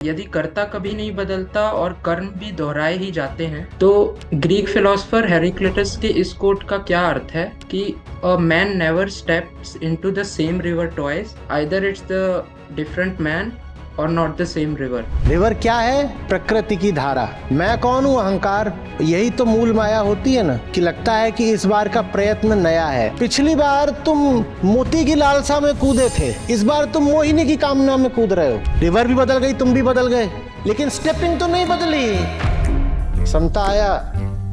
यदि कर्ता कभी नहीं बदलता और कर्म भी दोहराए ही जाते हैं तो ग्रीक फिलोसोफर हेराक्लिटस के इस कोट का क्या अर्थ है कि a man never steps into the same river twice, either it's the different man or not the same river. River क्या है? प्रकृति की धारा। मैं कौन हूँ? अहंकार। यही तो मूल माया होती है ना, कि लगता है कि इस बार का प्रयत्न नया है। पिछली बार तुम मोती की लालसा में कूदे थे, इस बार तुम मोहिनी की कामना में कूद रहे हो। रिवर भी बदल गई, तुम भी बदल गए, लेकिन स्टेपिंग तो नहीं बदली। समता आया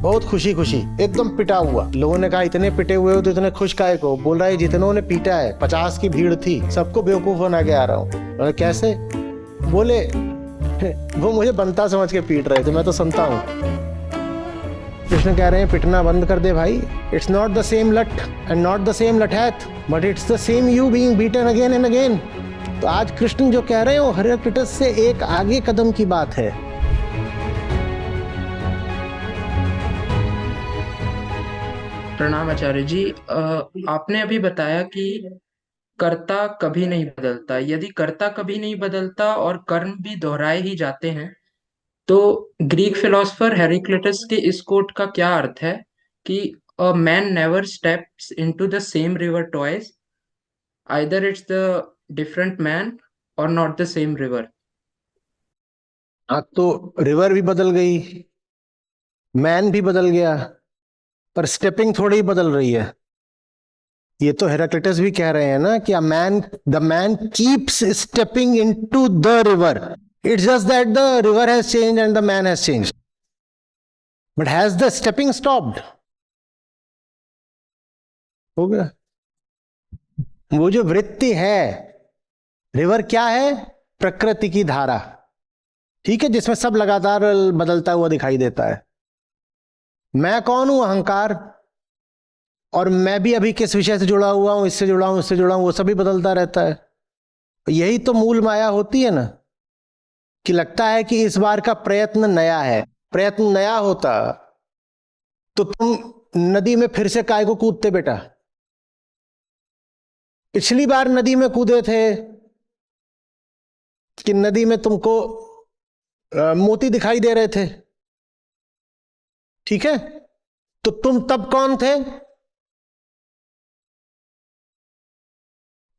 बहुत खुशी खुशी, एकदम पिटा हुआ। लोगों ने कहा इतने पिटे हुए हो तो इतने खुश काहे को? बोल रहा है जितनों ने पीटा है, 50 की भीड़ थी, सबको बेवकूफ बना के आ रहा हूँ। कैसे? बोले वो मुझे बनता समझ के पीट रहे थे, मैं तो सुनता हूँ। कृष्ण कह रहे हैं पिटना बंद कर दे भाई। It's not the same lath and not the same lathait, but it's the same you being beaten again and again. तो आज कृष्ण जो कह रहे हैं वो हेराक्लिटस से एक आगे कदम की बात है। प्रणाम आचार्य जी। आपने अभी बताया कि कर्ता कभी नहीं बदलता। यदि कर्ता कभी नहीं बदलता और कर्म भी दोहराए ही जाते हैं तो ग्रीक फिलोसोफर हेराक्लिटस के इस कोट का क्या अर्थ है कि a man never steps into the same river twice, either it's the different man or not the same river. हाँ, तो रिवर भी बदल गई, मैन भी बदल गया, पर स्टेपिंग थोड़ी ही बदल रही है। ये तो हेराक्लिटस भी कह रहे हैं ना कि the man keeps stepping into the river. It's just that the river has changed and the man has changed, but has the stepping stopped? हो गया। वो जो वृत्ति है, रिवर क्या है? प्रकृति की धारा, ठीक है, जिसमें सब लगातार बदलता हुआ दिखाई देता है। मैं कौन हूं? अहंकार। और मैं भी अभी किस विषय से जुड़ा हुआ हूं, इससे जुड़ा हूं, इससे जुड़ा हूं, वो सभी बदलता रहता है। यही तो मूल माया होती है ना, कि लगता है कि इस बार का प्रयत्न नया है। प्रयत्न नया होता तो तुम नदी में फिर से काय को कूदते बेटा? पिछली बार नदी में कूदे थे कि नदी में तुमको मोती दिखाई दे रहे थे, ठीक है, तो तुम तब कौन थे?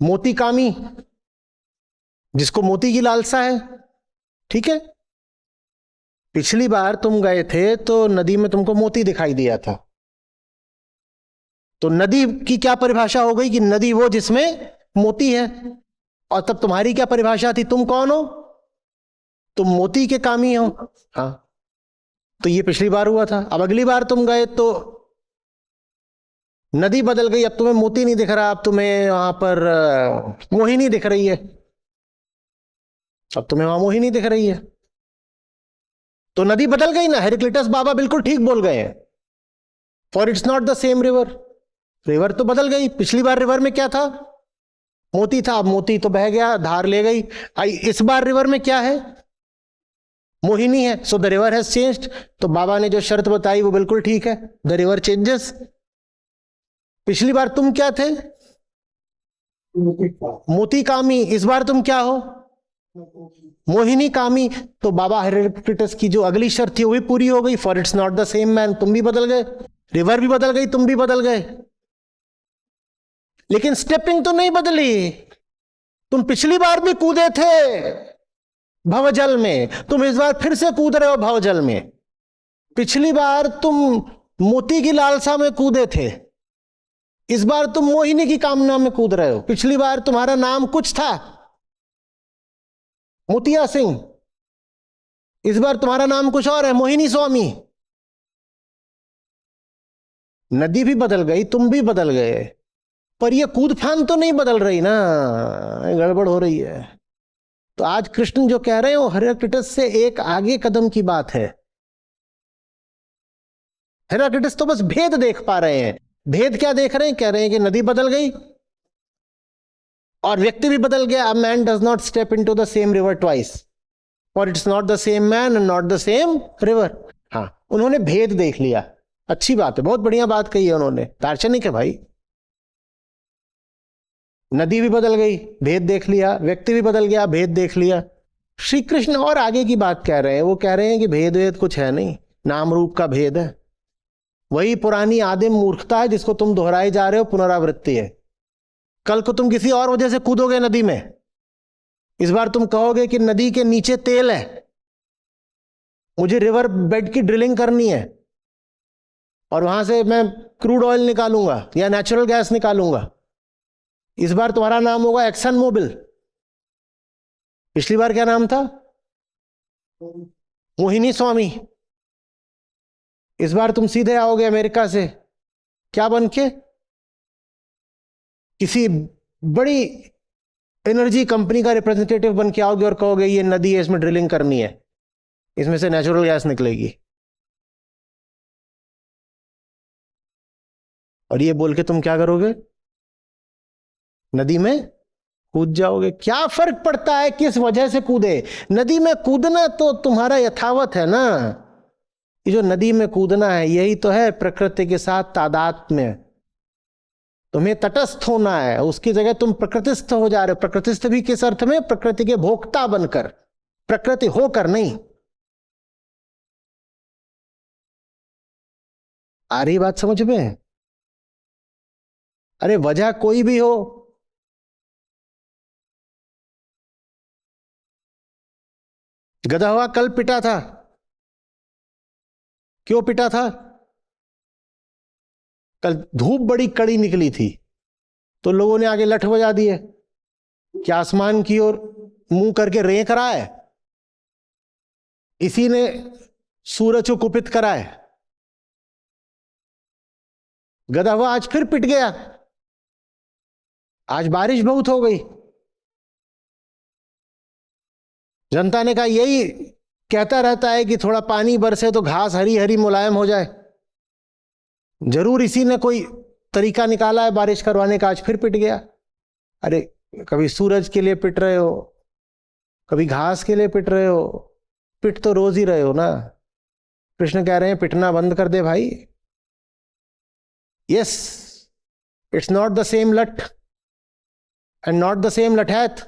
मोती कामी, जिसको मोती की लालसा है, ठीक है। पिछली बार तुम गए थे तो नदी में तुमको मोती दिखाई दिया था, तो नदी की क्या परिभाषा हो गई कि नदी वो जिसमें मोती है। और तब तुम्हारी क्या परिभाषा थी? तुम कौन हो? तुम मोती के कामी हो। हाँ, तो ये पिछली बार हुआ था। अब अगली बार तुम गए तो नदी बदल गई, अब तुम्हें मोती नहीं दिख रहा, अब तुम्हें वहां पर मोहिनी दिख रही है। अब तुम्हें वहां मोहिनी दिख रही है, तो नदी बदल गई ना। हेराक्लिटस बाबा बिल्कुल ठीक बोल गए हैं, for its not the same river. River तो बदल गई। पिछली बार रिवर में क्या था? मोती था, अब मोती तो बह गया, धार ले गई। इस बार रिवर में क्या है? मोहिनी है। So the river has changed. तो बाबा ने जो शर्त बताई वो बिल्कुल ठीक है, द रिवर चेंजेस। पिछली बार तुम क्या थे? मोती कामी। इस बार तुम क्या हो? मोहिनी कामी। तो बाबा हेराक्लिटस की जो अगली शर्त थी वो भी पूरी हो गई, for its not the same man. तुम भी बदल गए, रिवर भी बदल गई, तुम भी बदल गए, लेकिन स्टेपिंग तो नहीं बदली। तुम पिछली बार भी कूदे थे भवजल में, तुम इस बार फिर से कूद रहे हो भवजल में। पिछली बार तुम मोती की लालसा में कूदे थे, इस बार तुम मोहिनी की कामना में कूद रहे हो। पिछली बार तुम्हारा नाम कुछ था, मोतिया सिंह, इस बार तुम्हारा नाम कुछ और है, मोहिनी स्वामी। नदी भी बदल गई, तुम भी बदल गए, पर यह कूद फान तो नहीं बदल रही ना, गड़बड़ हो रही है। तो आज कृष्ण जो कह रहे हैं वो हेराक्लिटस से एक आगे कदम की बात है। हेराक्लिटस तो बस भेद देख पा रहे हैं। भेद क्या देख रहे हैं? कह रहे हैं कि नदी बदल गई और व्यक्ति भी बदल गया। A man does not step into the same river twice, for its not the same man and not the same river. हाँ, उन्होंने भेद देख लिया। अच्छी बात है, बहुत बढ़िया बात कही है उन्होंने, दार्शनिक है भाई। नदी भी बदल गई, भेद देख लिया, व्यक्ति भी बदल गया, भेद देख लिया। श्री कृष्ण और आगे की बात कह रहे हैं। वो कह रहे हैं कि भेद वेद कुछ है नहीं, नाम रूप का भेद है। वही पुरानी आदिम मूर्खता है जिसको तुम दोहराए जा रहे हो, पुनरावृत्ति है। कल को तुम किसी और वजह से कूदोगे नदी में, इस बार तुम कहोगे कि नदी के नीचे तेल है, मुझे रिवर बेड की ड्रिलिंग करनी है और वहां से मैं क्रूड ऑयल निकालूंगा या नेचुरल गैस निकालूंगा। इस बार तुम्हारा नाम होगा एक्सन मोबिल। पिछली बार क्या नाम था? मोहिनी स्वामी। इस बार तुम सीधे आओगे अमेरिका से, क्या बन के? किसी बड़ी एनर्जी कंपनी का रिप्रेजेंटेटिव बन के आओगे और कहोगे ये नदी है, इसमें ड्रिलिंग करनी है, इसमें से नेचुरल गैस निकलेगी। और ये बोल के तुम क्या करोगे? नदी में कूद जाओगे। क्या फर्क पड़ता है किस वजह से कूदे? नदी में कूदना तो तुम्हारा यथावत है ना। ये जो नदी में कूदना है यही तो है प्रकृति के साथ तादात्म्य। तुम्हें तटस्थ होना है, उसकी जगह तुम प्रकृतिस्थ हो जा रहे हो। प्रकृतिस्थ भी किस अर्थ में? प्रकृति के भोक्ता बनकर, प्रकृति होकर नहीं। आ रही बात समझ में? अरे वजह कोई भी हो, गधा हुआ कल पिटा था। क्यों पिटा था? कल धूप बड़ी कड़ी निकली थी तो लोगों ने आगे लठ बजा दिए। क्या आसमान की ओर मुंह करके रेंक रहा है? इसी ने सूरज को कुपित करा है। गधा हुआ आज फिर पिट गया। आज बारिश बहुत हो गई। जनता ने कहा यही कहता रहता है कि थोड़ा पानी बरसे तो घास हरी हरी मुलायम हो जाए। जरूर इसी ने कोई तरीका निकाला है बारिश करवाने का, आज फिर पिट गया। अरे कभी सूरज के लिए पिट रहे हो, कभी घास के लिए पिट रहे हो, पिट तो रोज ही रहे हो ना। कृष्ण कह रहे हैं पिटना बंद कर दे भाई। Yes, it's not the same lath and not the same lathait,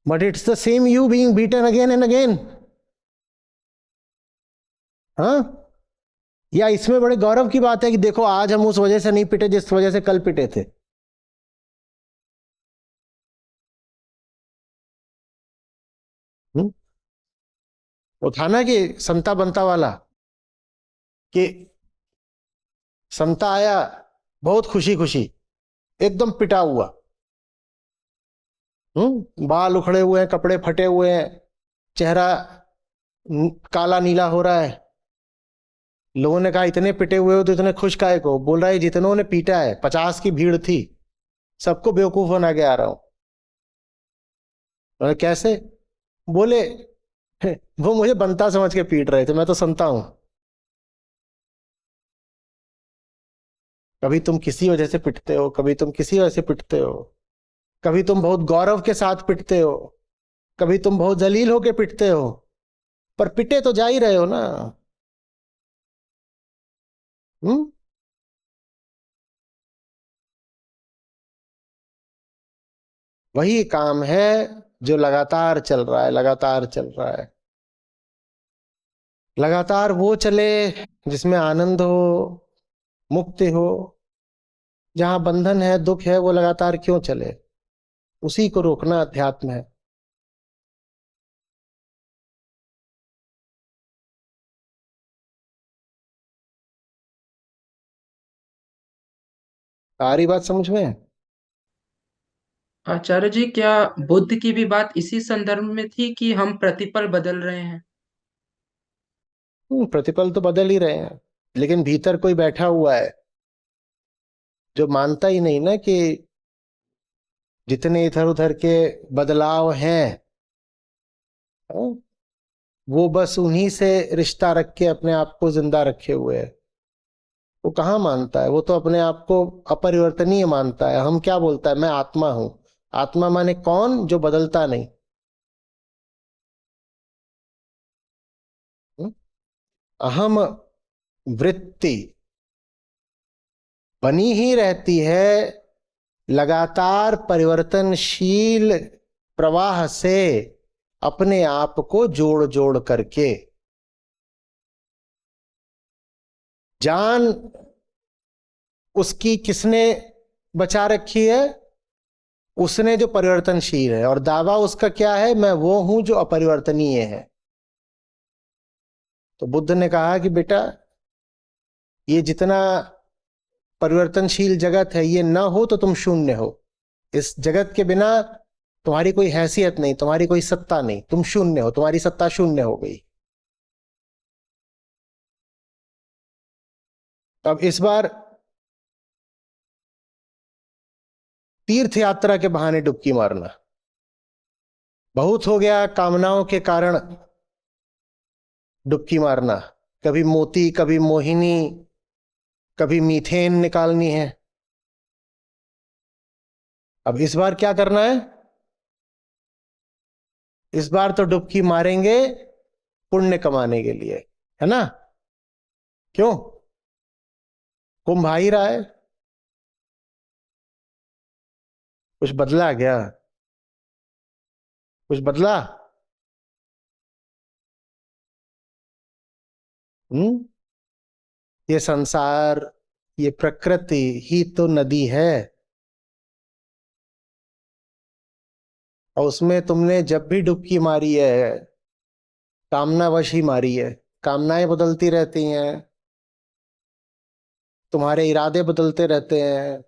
but it's the same you being beaten again and again. हाँ, या इसमें बड़े गौरव की बात है कि देखो आज हम उस वजह से नहीं पिटे जिस वजह से कल पिटे थे। वो था ना कि संता बनता वाला, कि संता आया बहुत खुशी खुशी, एकदम पिटा हुआ, बाल उखड़े हुए हैं, कपड़े फटे हुए हैं, चेहरा काला नीला हो रहा है। लोगों ने कहा इतने पिटे हुए हो तो इतने खुश काहे को? बोल रहा है जितनों ने पीटा है 50 की भीड़ थी, सबको बेवकूफ बना के आ रहा हूं। और कैसे? बोले वो मुझे बनता समझ के पीट रहे थे, मैं तो संता हूं। कभी तुम किसी वजह से पिटते हो, कभी तुम किसी वजह से पिटते हो, कभी तुम बहुत गौरव के साथ पिटते हो, कभी तुम बहुत जलील होके पिटते हो, पर पिटे तो जा ही रहे हो ना। हम्म। वही काम है जो लगातार चल रहा है, लगातार चल रहा है। लगातार वो चले जिसमें आनंद हो, मुक्ति हो। जहां बंधन है, दुख है, वो लगातार क्यों चले? उसी को रोकना अध्यात्म है। सारी बात समझ में है? आचार्य जी, क्या बुद्ध की भी बात इसी संदर्भ में थी कि हम प्रतिपल बदल रहे हैं? प्रतिपल तो बदल ही रहे हैं, लेकिन भीतर कोई बैठा हुआ है जो मानता ही नहीं ना कि जितने इधर उधर के बदलाव हैं, हाँ, वो बस उन्हीं से रिश्ता रख के अपने आप को जिंदा रखे हुए है। वो कहाँ मानता है? वो तो अपने आप को अपरिवर्तनीय मानता है। हम क्या बोलता है? मैं आत्मा हूं। आत्मा माने कौन? जो बदलता नहीं। हम्म? अहम वृत्ति बनी ही रहती है, लगातार परिवर्तनशील प्रवाह से अपने आप को जोड़ जोड़ करके। जान उसकी किसने बचा रखी है? उसने जो परिवर्तनशील है, और दावा उसका क्या है? मैं वो हूं जो अपरिवर्तनीय है। तो बुद्ध ने कहा कि बेटा, ये जितना परिवर्तनशील जगत है, ये ना हो तो तुम शून्य हो। इस जगत के बिना तुम्हारी कोई हैसियत नहीं, तुम्हारी कोई सत्ता नहीं, तुम शून्य हो, तुम्हारी सत्ता शून्य हो गई। अब इस बार तीर्थ यात्रा के बहाने डुबकी मारना बहुत हो गया। कामनाओं के कारण डुबकी मारना, कभी मोती, कभी मोहिनी, कभी मीथेन निकालनी है। अब इस बार क्या करना है? इस बार तो डुबकी मारेंगे पुण्य कमाने के लिए, है ना? क्यों? कुंभ आ ही रहा है, कुछ बदला क्या? कुछ बदला? हम्म। ये संसार, ये प्रकृति ही तो नदी है, और उसमें तुमने जब भी डुबकी मारी है, कामनावश ही मारी है। कामनाएं बदलती रहती हैं, तुम्हारे इरादे बदलते रहते हैं,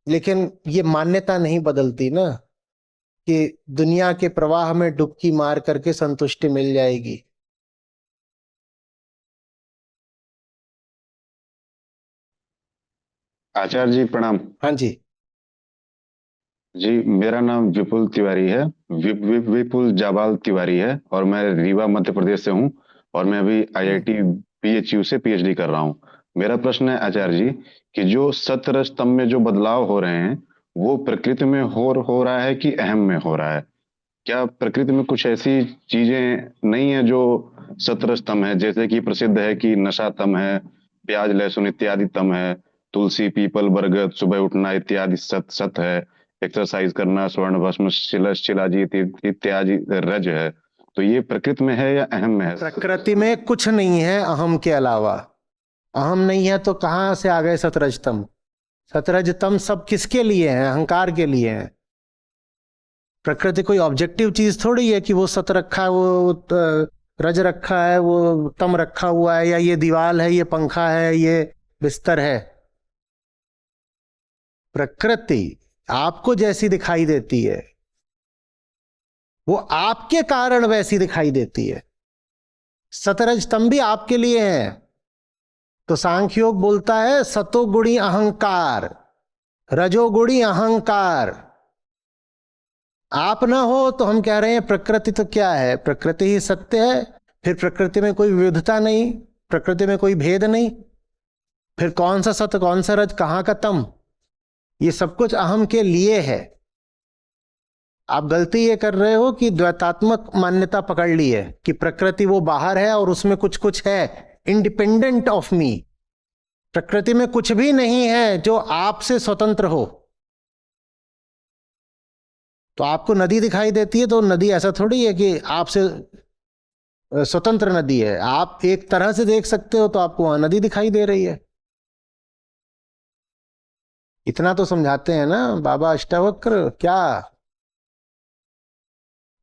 लेकिन ये मान्यता नहीं बदलती ना कि दुनिया के प्रवाह में डुबकी मार करके संतुष्टि मिल जाएगी। आचार्य जी प्रणाम। हाँ जी। जी, मेरा नाम विपुल तिवारी है। विपुल जाबाल तिवारी है, और मैं रीवा मध्य प्रदेश से हूँ। और मैं अभी आईआईटी पीएचयू से पीएचडी कर रहा हूँ। मेरा प्रश्न है आचार्य जी कि जो सत्य स्तंभ में जो बदलाव हो रहे हैं, वो प्रकृति में हो रहा है कि अहम में हो रहा है? क्या प्रकृति में कुछ ऐसी चीजें नहीं है जो सत्य स्तंभ है? जैसे कि प्रसिद्ध है कि नशा तम है, प्याज लहसुन इत्यादि तम है, तुलसी पीपल बरगद सुबह उठना इत्यादि सत सत है, एक्सरसाइज करना स्वर्ण भस्म शिलाजीत इत्यादि रज है। तो ये प्रकृति में है या अहम में है? प्रकृति में कुछ नहीं है अहम के अलावा। अहम नहीं है तो कहां से आ गए सतरजतम? सतरजतम सब किसके लिए है? अहंकार के लिए है। प्रकृति कोई ऑब्जेक्टिव चीज थोड़ी है कि वो सत रखा है, वो रज रखा है, वो तम रखा हुआ है, या ये दीवाल है, ये पंखा है, ये बिस्तर है। प्रकृति आपको जैसी दिखाई देती है, वो आपके कारण वैसी दिखाई देती है। सतरज तम भी आपके लिए है। तो सांख्य योग बोलता है सतोगुणी अहंकार, रजोगुणी अहंकार। आप ना हो तो हम कह रहे हैं प्रकृति तो क्या है? प्रकृति ही सत्य है। फिर प्रकृति में कोई विविधता नहीं, प्रकृति में कोई भेद नहीं। फिर कौन सा सत्य, कौन सा रज, कहां का तम? ये सब कुछ अहम के लिए है। आप गलती ये कर रहे हो कि द्वैतात्मक मान्यता पकड़ ली है कि प्रकृति वो बाहर है और उसमें कुछ कुछ है इंडिपेंडेंट ऑफ मी। प्रकृति में कुछ भी नहीं है जो आपसे स्वतंत्र हो। तो आपको नदी दिखाई देती है तो नदी ऐसा थोड़ी है कि आपसे स्वतंत्र नदी है। आप एक तरह से देख सकते हो तो आपको वहां नदी दिखाई दे रही है। इतना तो समझाते हैं ना बाबा अष्टावक्र। क्या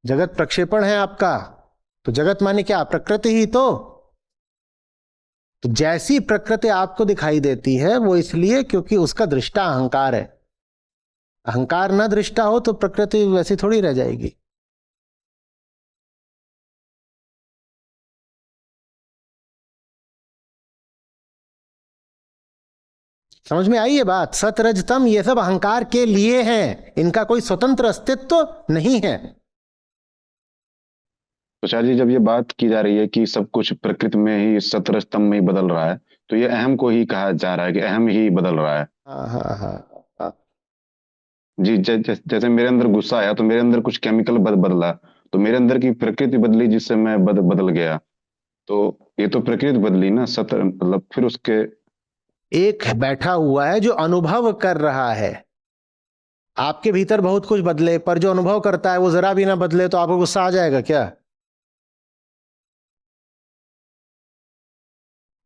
जगत प्रक्षेपण है आपका? तो जगत माने क्या? प्रकृति ही तो जैसी प्रकृति आपको दिखाई देती है वो इसलिए क्योंकि उसका दृष्टा अहंकार है। अहंकार ना दृष्टा हो तो प्रकृति वैसी थोड़ी रह जाएगी। समझ में आई ये बात? सत रज तम ये सब अहंकार के लिए हैं, इनका कोई स्वतंत्र अस्तित्व नहीं है। तो आचार्य जी, जब ये बात की जा रही है कि सब कुछ प्रकृति में ही सत्य स्तंभ में ही बदल रहा है, तो ये अहम को ही कहा जा रहा है कि अहम ही बदल रहा है। हाँ हाँ हाँ हाँ। जी, जैसे मेरे अंदर गुस्सा आया तो मेरे अंदर कुछ केमिकल बदला, तो मेरे अंदर की प्रकृति बदली जिससे मैं बदल गया। तो ये तो प्रकृति बदली ना, सत्य मतलब फिर उसके। एक बैठा हुआ है जो अनुभव कर रहा है। आपके भीतर बहुत कुछ बदले पर जो अनुभव करता है वो जरा भी ना बदले तो आपको गुस्सा आ जाएगा क्या?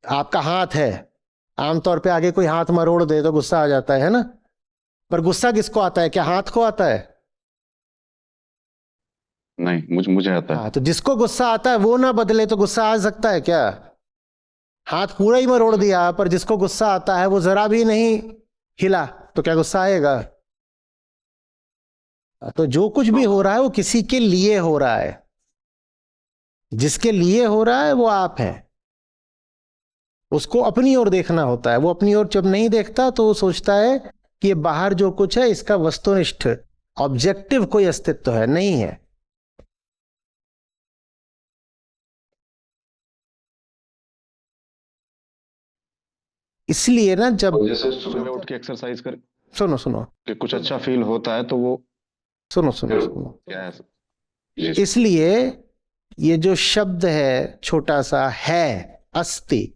आपका हाथ है, आमतौर पे आगे कोई हाथ मरोड़ दे तो गुस्सा आ जाता है ना? पर गुस्सा किसको आता है? क्या हाथ को आता है? नहीं, मुझे मुझे आता है। हाँ, तो जिसको गुस्सा आता है वो ना बदले तो गुस्सा आ सकता है क्या? हाथ पूरा ही मरोड़ दिया पर जिसको गुस्सा आता है वो जरा भी नहीं हिला तो क्या गुस्सा आएगा? तो जो कुछ भी हो रहा है वो किसी के लिए हो रहा है। जिसके लिए हो रहा है वो आप हैं। उसको अपनी ओर देखना होता है। वो अपनी ओर जब नहीं देखता तो वो सोचता है कि ये बाहर जो कुछ है इसका वस्तुनिष्ठ ऑब्जेक्टिव कोई अस्तित्व है, नहीं है। इसलिए ना जब जैसे सुबह उठ के एक्सरसाइज कर सुनो सुनो के कुछ अच्छा फील होता है तो वो सुनो सुनो सुनो क्या है? जी। इसलिए ये जो शब्द है छोटा सा है, अस्ति,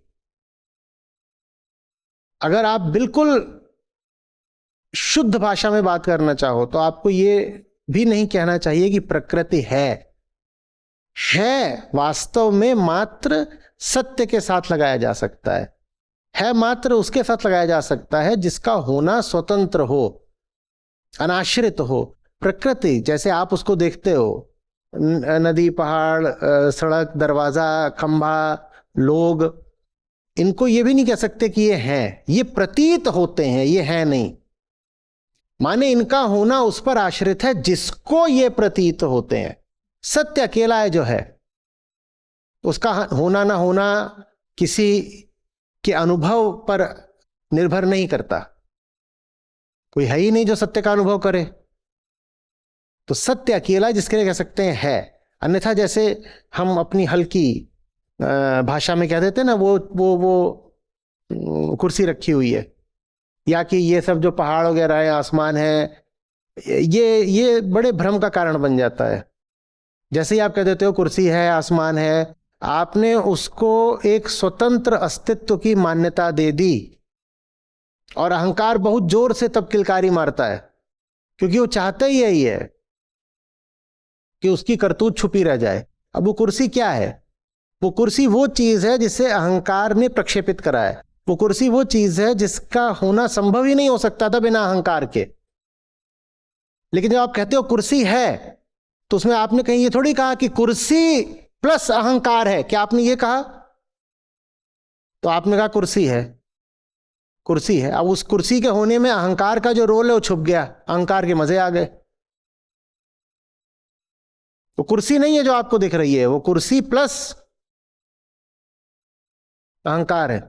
अगर आप बिल्कुल शुद्ध भाषा में बात करना चाहो तो आपको ये भी नहीं कहना चाहिए कि प्रकृति है वास्तव में मात्र सत्य के साथ लगाया जा सकता है मात्र उसके साथ लगाया जा सकता है जिसका होना स्वतंत्र हो, अनाश्रित हो। प्रकृति जैसे आप उसको देखते हो, नदी, पहाड़, सड़क, दरवाजा, खंभा, लोग, इनको ये भी नहीं कह सकते कि ये हैं, ये प्रतीत होते हैं, ये हैं नहीं। माने इनका होना उस पर आश्रित है जिसको ये प्रतीत होते हैं। सत्य अकेला है जो है, उसका होना ना होना किसी के अनुभव पर निर्भर नहीं करता। कोई है ही नहीं जो सत्य का अनुभव करे। तो सत्य अकेला जिसके लिए कह सकते हैं है। अन्यथा जैसे हम अपनी हल्की भाषा में कह देते हैं ना, वो कुर्सी रखी हुई है, या कि ये सब जो पहाड़ वगैरह है, आसमान है, ये बड़े भ्रम का कारण बन जाता है। जैसे ही आप कह देते हो कुर्सी है, आसमान है, आपने उसको एक स्वतंत्र अस्तित्व की मान्यता दे दी। और अहंकार बहुत जोर से तब किलकारी मारता है, क्योंकि वो चाहता ही यही है कि उसकी करतूत छुपी रह जाए। अब वो कुर्सी क्या है? वो कुर्सी वो चीज है जिसे अहंकार ने प्रक्षेपित करा है। वो कुर्सी वो चीज है जिसका होना संभव ही नहीं हो सकता था बिना अहंकार के। लेकिन जब आप कहते हो कुर्सी है तो उसमें आपने कहीं ये थोड़ी कहा कि कुर्सी प्लस अहंकार है। क्या आपने ये कहा? तो आपने कहा कुर्सी है, कुर्सी है। अब उस कुर्सी के होने में अहंकार का जो रोल है वो छुप गया, अहंकार के मजे आ गए। वो कुर्सी नहीं है जो आपको दिख रही है, वो कुर्सी प्लस अहंकार है,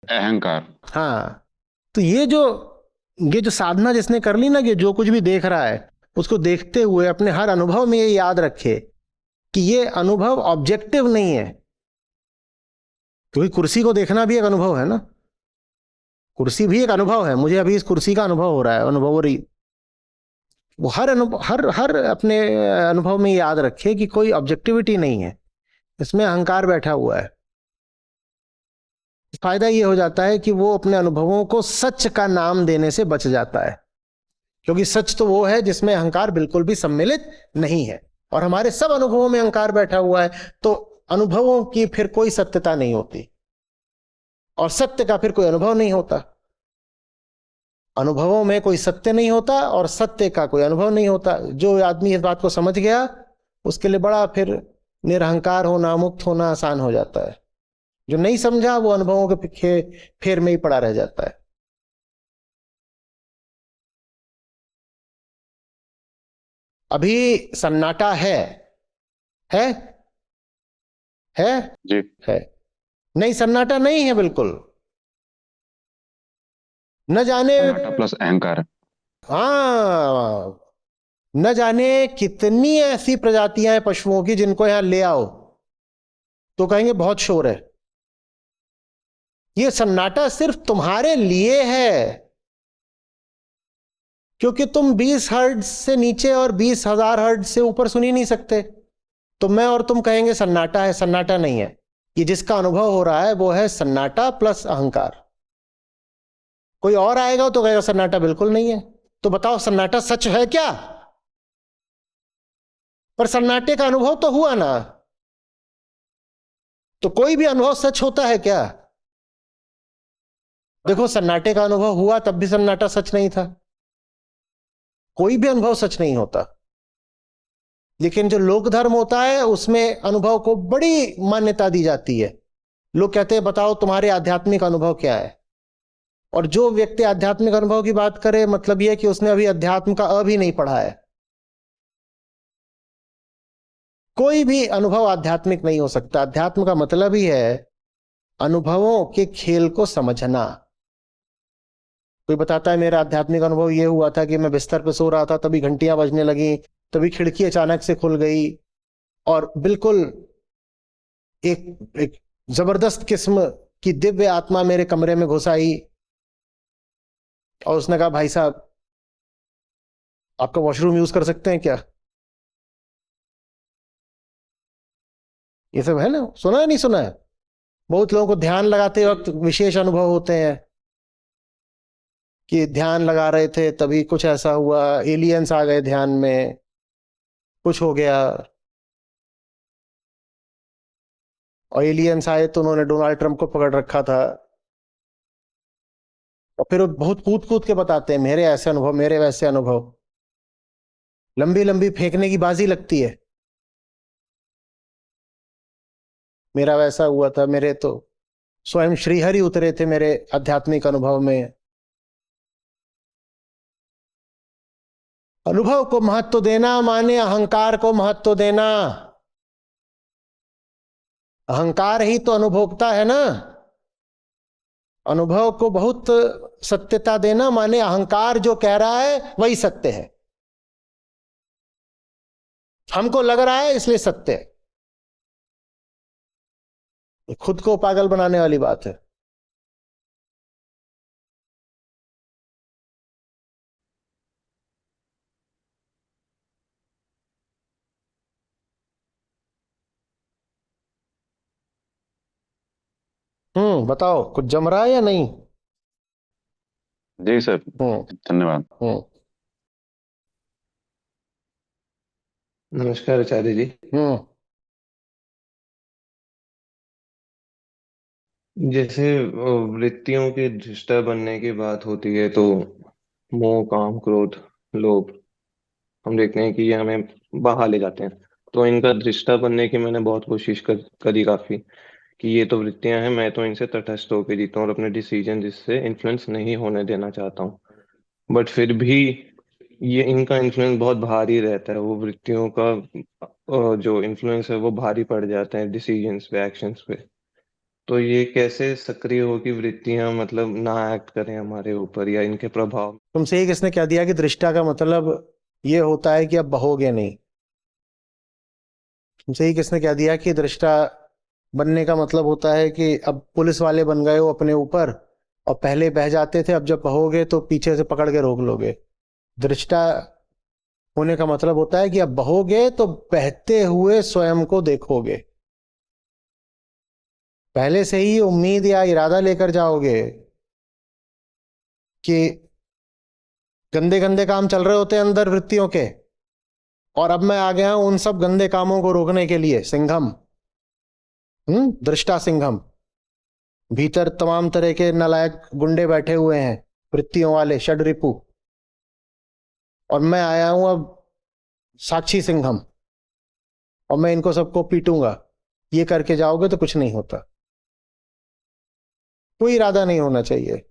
अहंकार। हाँ। तो ये जो साधना जिसने कर ली ना, कि जो कुछ भी देख रहा है उसको देखते हुए अपने हर अनुभव में ये याद रखे कि ये अनुभव ऑब्जेक्टिव नहीं है। क्योंकि कुर्सी को देखना भी एक अनुभव है ना, कुर्सी भी एक अनुभव है। मुझे अभी इस कुर्सी का अनुभव हो रहा है, अनुभव हो रही। वो हर अनुभव, हर अपने अनुभव में याद रखे कि कोई ऑब्जेक्टिविटी नहीं है, इसमें अहंकार बैठा हुआ है। फायदा ये हो जाता है कि वो अपने अनुभवों को सच का नाम देने से बच जाता है, क्योंकि सच तो वो है जिसमें अहंकार बिल्कुल भी सम्मिलित नहीं है। और हमारे सब अनुभवों में अहंकार बैठा हुआ है, तो अनुभवों की फिर कोई सत्यता नहीं होती, और सत्य का फिर कोई अनुभव नहीं होता। अनुभवों में कोई सत्य नहीं होता और सत्य का कोई अनुभव नहीं होता। जो आदमी इस बात को समझ गया उसके लिए बड़ा फिर निरहंकार होना, मुक्त होना आसान हो जाता है। जो नहीं समझा वो अनुभवों के फेर में ही पड़ा रह जाता है। अभी सन्नाटा है है जी। है नहीं, सन्नाटा नहीं है बिल्कुल। न जाने, सन्नाटा प्लस अहंकार। हाँ, न जाने कितनी ऐसी प्रजातियां हैं पशुओं की जिनको यहां ले आओ तो कहेंगे बहुत शोर है। ये सन्नाटा सिर्फ तुम्हारे लिए है, क्योंकि तुम 20 हर्ट्ज से नीचे और 20,000 हर्ट्ज से ऊपर सुन ही नहीं सकते। तो मैं और तुम कहेंगे सन्नाटा है, सन्नाटा नहीं है। ये जिसका अनुभव हो रहा है वो है सन्नाटा प्लस अहंकार। कोई और आएगा तो कहेगा सन्नाटा बिल्कुल नहीं है। तो बताओ सन्नाटा सच है क्या? पर सन्नाटे का अनुभव तो हुआ ना। तो कोई भी अनुभव सच होता है क्या? देखो, सन्नाटे का अनुभव हुआ तब भी सन्नाटा सच नहीं था। कोई भी अनुभव सच नहीं होता। लेकिन जो लोक धर्म होता है उसमें अनुभव को बड़ी मान्यता दी जाती है। लोग कहते हैं बताओ तुम्हारे आध्यात्मिक अनुभव क्या है। और जो व्यक्ति आध्यात्मिक अनुभव की बात करे, मतलब यह कि उसने अभी अध्यात्म का अ भी नहीं पढ़ा है। कोई भी अनुभव आध्यात्मिक नहीं हो सकता। अध्यात्म का मतलब ही है अनुभवों के खेल को समझना। कोई बताता है मेरा आध्यात्मिक अनुभव यह हुआ था कि मैं बिस्तर पे सो रहा था, तभी घंटियां बजने लगी, तभी खिड़की अचानक से खुल गई और बिल्कुल एक जबरदस्त किस्म की दिव्य आत्मा मेरे कमरे में घुस आई और उसने कहा भाई साहब आपका वॉशरूम यूज कर सकते हैं क्या? ये सब है ना, सुना है नहीं सुना है? बहुत लोगों को ध्यान लगाते वक्त विशेष अनुभव होते हैं कि ध्यान लगा रहे थे तभी कुछ ऐसा हुआ, एलियंस आ गए ध्यान में, कुछ हो गया। और एलियंस आए तो उन्होंने डोनाल्ड ट्रंप को पकड़ रखा था। और फिर वो बहुत कूद कूद के बताते हैं मेरे ऐसे अनुभव, मेरे वैसे अनुभव। लंबी लंबी फेंकने की बाजी लगती है। मेरा वैसा हुआ था, मेरे तो स्वयं श्रीहरि उतरे थे मेरे आध्यात्मिक अनुभव में। अनुभव को महत्व देना माने अहंकार को महत्व देना। अहंकार ही तो अनुभोक्ता है ना। अनुभव को बहुत सत्यता देना माने अहंकार जो कह रहा है वही सत्य है। हमको लग रहा है इसलिए सत्य है। ये खुद को पागल बनाने वाली बात है। बताओ कुछ जम रहा है या नहीं? जी सर, हम्म। धन्यवाद। हम्म। नमस्कार आचार्य जी। हम्म। जैसे वृत्तियों के दृष्टा बनने की बात होती है तो मोह, काम, क्रोध, लोभ, हम देखते हैं कि ये हमें बहा ले जाते हैं। तो इनका दृष्टा बनने की मैंने बहुत कोशिश करी काफी, कि ये तो वृत्तियां हैं, मैं तो इनसे तटस्थ होकर जीता हूँ और अपने डिसीजन जिससे इन्फ्लुएंस नहीं होने देना चाहता हूँ। बट फिर भी ये इनका इन्फ्लुएंस बहुत भारी रहता है। वो वृत्तियों का जो इन्फ्लुएंस है वो भारी पड़ जाता है डिसीजंस पे, एक्शंस पे। तो ये कैसे सक्रिय हो कि वृत्तियां मतलब ना एक्ट करें हमारे ऊपर या इनके प्रभाव। तुमसे ही किसने कह दिया कि दृष्टा का मतलब ये होता है कि अब बहोगे नहीं? तुमसे ही किसने कह दिया कि दृष्टा बनने का मतलब होता है कि अब पुलिस वाले बन गए हो अपने ऊपर, और पहले बह जाते थे, अब जब बहोगे तो पीछे से पकड़ के रोक लोगे? दृष्टा होने का मतलब होता है कि अब बहोगे तो बहते हुए स्वयं को देखोगे। पहले से ही उम्मीद या इरादा लेकर जाओगे कि गंदे गंदे काम चल रहे होते हैं अंदर वृत्तियों के, और अब मैं आ गया हूं उन सब गंदे कामों को रोकने के लिए, सिंघम। दृष्टा सिंघम। भीतर तमाम तरह के नालायक गुंडे बैठे हुए हैं, वृत्तियों वाले षडरिपु। और मैं आया हूं अब साक्षी सिंघम, और मैं इनको सबको पीटूंगा। ये करके जाओगे तो कुछ नहीं होता। कोई इरादा नहीं होना चाहिए।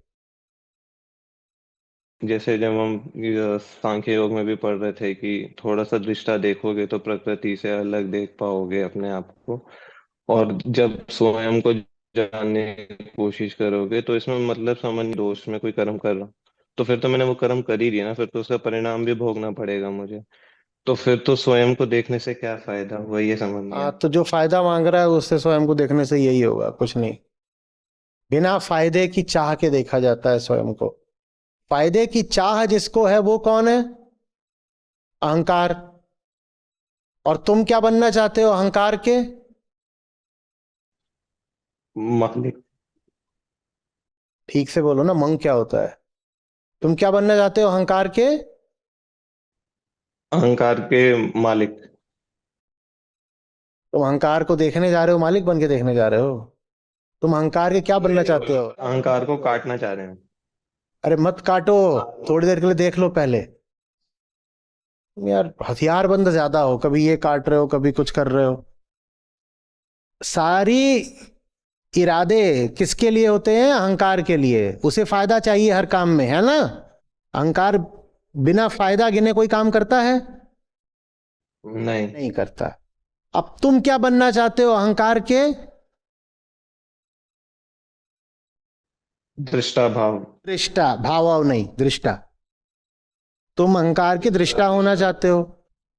जैसे जब हम सांख्य योग में भी पढ़ रहे थे कि थोड़ा सा दृष्टा देखोगे तो प्रकृति से अलग देख पाओगे अपने आप को, और जब स्वयं को जानने की कोशिश करोगे तो इसमें मतलब समझ दोष में कोई कर्म कर रहा हूं, तो फिर तो मैंने वो कर्म कर ही दिया ना, फिर तो उसका परिणाम भी भोगना पड़ेगा मुझे। तो फिर तो स्वयं को देखने से क्या फायदा हुआ, ये समझ नहीं आता। तो जो फायदा मांग रहा है उससे स्वयं को देखने से यही होगा, कुछ नहीं। बिना फायदे की चाह के देखा जाता है स्वयं को। फायदे की चाह जिसको है वो कौन है? अहंकार। और तुम क्या बनना चाहते हो अहंकार के? मालिक। ठीक से बोलो ना, मंग क्या होता है? तुम क्या बनना चाहते हो अहंकार के? अहंकार के मालिक। तुम अहंकार को देखने जा रहे हो, मालिक बन के देखने जा रहे हो? तुम अहंकार के क्या बनना चाहते हो? अहंकार को काटना चाह रहे हैं। अरे मत काटो, थोड़ी देर के लिए देख लो पहले। तुम यार हथियारबंद ज्यादा हो, कभी ये काट रहे हो, कभी कुछ कर रहे हो। सारी इरादे किसके लिए होते हैं? अहंकार के लिए। उसे फायदा चाहिए हर काम में, है ना? अहंकार बिना फायदा गिने कोई काम करता है? नहीं। नहीं करता। अब तुम क्या बनना चाहते हो अहंकार के? दृष्टा भाव। दृष्टा। भाव नहीं, दृष्टा। तुम अहंकार के दृष्टा होना चाहते हो,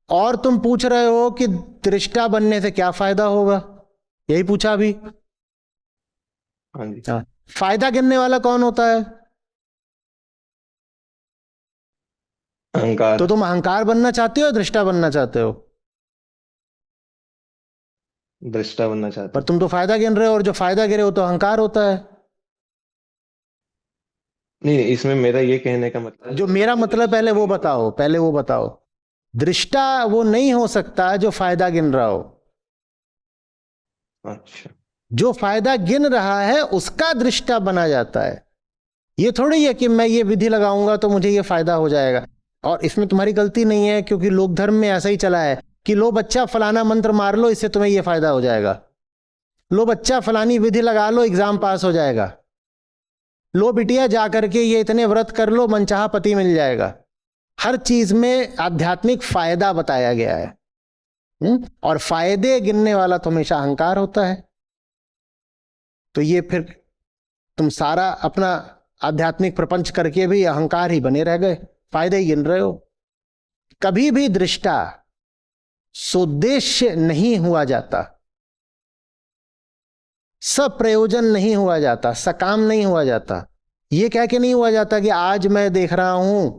और तुम पूछ रहे हो कि दृष्टा बनने से क्या फायदा होगा? यही पूछा अभी। हाँ जी। हाँ। फायदा गिनने वाला कौन होता है? अहंकार। तो तुम अहंकार बनना चाहते हो या दृष्टा बनना चाहते हो? दृष्टा बनना चाहते पर हैं। तुम तो फायदा गिन रहे हो, और जो फायदा गिरे हो तो अहंकार होता है। नहीं, इसमें मेरा ये कहने का मतलब जो मेरा मतलब, पहले वो बताओ, पहले वो बताओ। दृष्टा वो नहीं हो सकता जो फायदा गिन रहा हो। अच्छा। जो फायदा गिन रहा है उसका दृष्टा बना जाता है। ये थोड़ी है कि मैं ये विधि लगाऊंगा तो मुझे ये फायदा हो जाएगा। और इसमें तुम्हारी गलती नहीं है, क्योंकि लोक धर्म में ऐसा ही चला है कि लो बच्चा फलाना मंत्र मार लो, इससे तुम्हें ये फायदा हो जाएगा। लो बच्चा फलानी विधि लगा लो, एग्जाम पास हो जाएगा। लो बिटिया जा करके ये इतने व्रत कर लो, मनचाहा पति मिल जाएगा। हर चीज में आध्यात्मिक फायदा बताया गया है। और फायदे गिनने वाला तो हमेशा अहंकार होता है। तो ये फिर तुम सारा अपना आध्यात्मिक प्रपंच करके भी अहंकार ही बने रह गए, फायदे ही गिन रहे हो। कभी भी दृष्टा सोद्देश्य नहीं हुआ जाता, सप्रयोजन नहीं हुआ जाता, सकाम नहीं हुआ जाता। ये कह के नहीं हुआ जाता कि आज मैं देख रहा हूं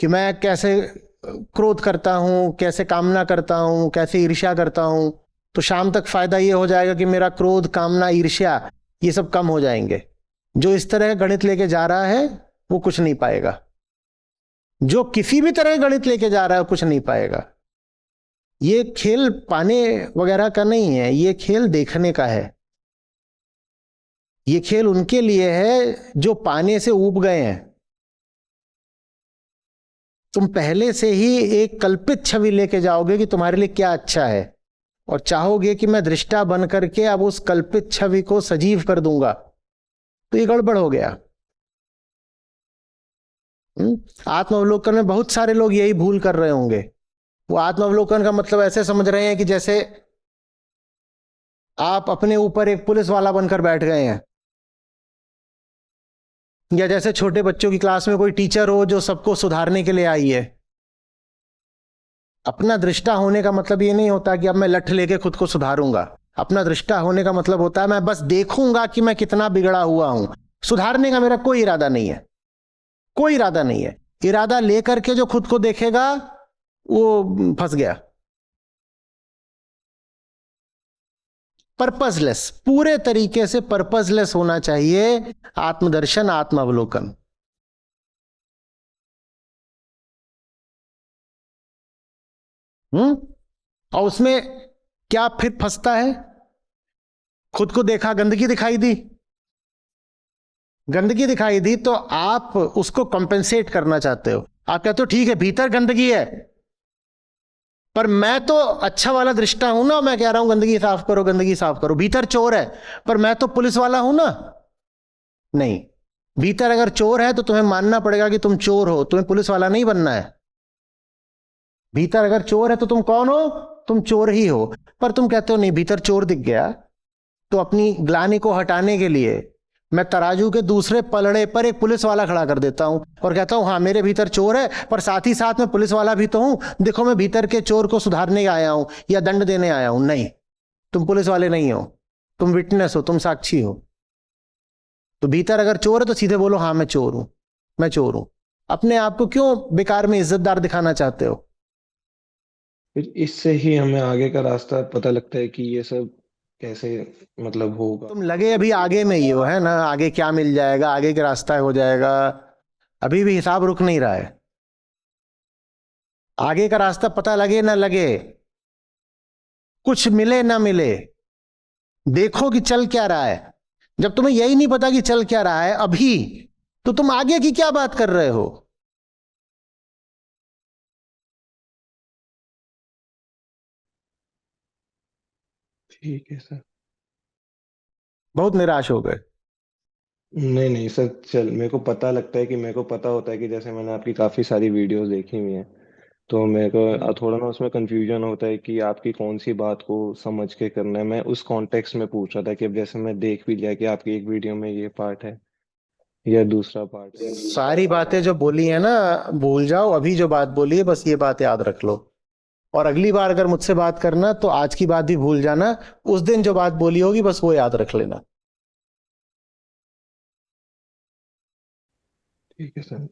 कि मैं कैसे क्रोध करता हूं, कैसे कामना करता हूं, कैसे ईर्ष्या करता हूं, तो शाम तक फायदा ये हो जाएगा कि मेरा क्रोध, कामना, ईर्ष्या ये सब कम हो जाएंगे। जो इस तरह गणित लेके जा रहा है वो कुछ नहीं पाएगा। जो किसी भी तरह गणित लेके जा रहा है कुछ नहीं पाएगा। ये खेल पाने वगैरह का नहीं है, ये खेल देखने का है। ये खेल उनके लिए है जो पाने से ऊब गए हैं। तुम पहले से ही एक कल्पित छवि लेके जाओगे कि तुम्हारे लिए क्या अच्छा है, और चाहोगे कि मैं दृष्टा बन करके अब उस कल्पित छवि को सजीव कर दूंगा, तो ये गड़बड़ हो गया। आत्मावलोकन में बहुत सारे लोग यही भूल कर रहे होंगे। वो आत्मावलोकन का मतलब ऐसे समझ रहे हैं कि जैसे आप अपने ऊपर एक पुलिस वाला बनकर बैठ गए हैं, या जैसे छोटे बच्चों की क्लास में कोई टीचर हो जो सबको सुधारने के लिए आई है। अपना दृष्टा होने का मतलब ये नहीं होता कि अब मैं लठ लेके खुद को सुधारूंगा। अपना दृष्टा होने का मतलब होता है मैं बस देखूंगा कि मैं कितना बिगड़ा हुआ हूं। सुधारने का मेरा कोई इरादा नहीं है, कोई इरादा नहीं है। इरादा लेकर के जो खुद को देखेगा वो फंस गया। पर्पसलेस, पूरे तरीके से पर्पसलेस होना चाहिए आत्मदर्शन, आत्मावलोकन। और उसमें क्या फिर फंसता है? खुद को देखा, गंदगी दिखाई दी, गंदगी दिखाई दी तो आप उसको कंपेंसेट करना चाहते हो। आप कहते हो ठीक है भीतर गंदगी है, पर मैं तो अच्छा वाला दृष्टा हूं ना, मैं कह रहा हूं गंदगी साफ करो, गंदगी साफ करो। भीतर चोर है, पर मैं तो पुलिस वाला हूं ना। नहीं, भीतर अगर चोर है तो तुम्हें मानना पड़ेगा कि तुम चोर हो, तुम्हें पुलिस वाला नहीं बनना है। भीतर अगर चोर है तो तुम कौन हो? तुम चोर ही हो। पर तुम कहते हो नहीं भीतर चोर दिख गया, तो अपनी ग्लानि को हटाने के लिए मैं तराजू के दूसरे पलड़े पर एक पुलिस वाला खड़ा कर देता हूं और कहता हूं हाँ मेरे भीतर चोर है, पर साथ ही साथ मैं पुलिस वाला भी तो हूं, देखो मैं भीतर के चोर को सुधारने आया हूं या दंड देने आया हूं। नहीं, तुम पुलिस वाले नहीं हो, तुम विटनेस हो, तुम साक्षी हो। तो भीतर अगर चोर है तो सीधे बोलो हाँ मैं चोर हूं, मैं चोर हूं। अपने आप को क्यों बेकार में इज्जतदार दिखाना चाहते हो? फिर इससे ही हमें आगे का रास्ता पता लगता है कि ये सब कैसे मतलब होगा। तुम लगे अभी आगे में ही हो, है ना, आगे क्या मिल जाएगा, आगे का रास्ता हो जाएगा। अभी भी हिसाब रुक नहीं रहा है। आगे का रास्ता पता लगे ना लगे, कुछ मिले ना मिले, देखो कि चल क्या रहा है। जब तुम्हें यही नहीं पता कि चल क्या रहा है अभी, तो तुम आगे की क्या बात कर रहे हो? ठीक है सर। बहुत निराश हो गए। नहीं नहीं सर, चल मेरे को पता लगता है कि मेरे को पता होता है कि जैसे मैंने आपकी काफ़ी सारी वीडियोस देखी हुई हैं, तो मेरे को थोड़ा ना उसमें कंफ्यूजन होता है कि आपकी कौन सी बात को समझ के करना है। मैं उस कॉन्टेक्स्ट में पूछ रहा था कि अब जैसे मैं देख भी लिया कि आपकी एक वीडियो में ये पार्ट है या दूसरा पार्ट है। सारी बातें जो बोली है ना भूल जाओ, अभी जो बात बोली है बस ये बात याद रख लो। और अगली बार अगर मुझसे बात करना तो आज की बात भी भूल जाना, उस दिन जो बात बोली होगी बस वो याद रख लेना। ठीक है सर।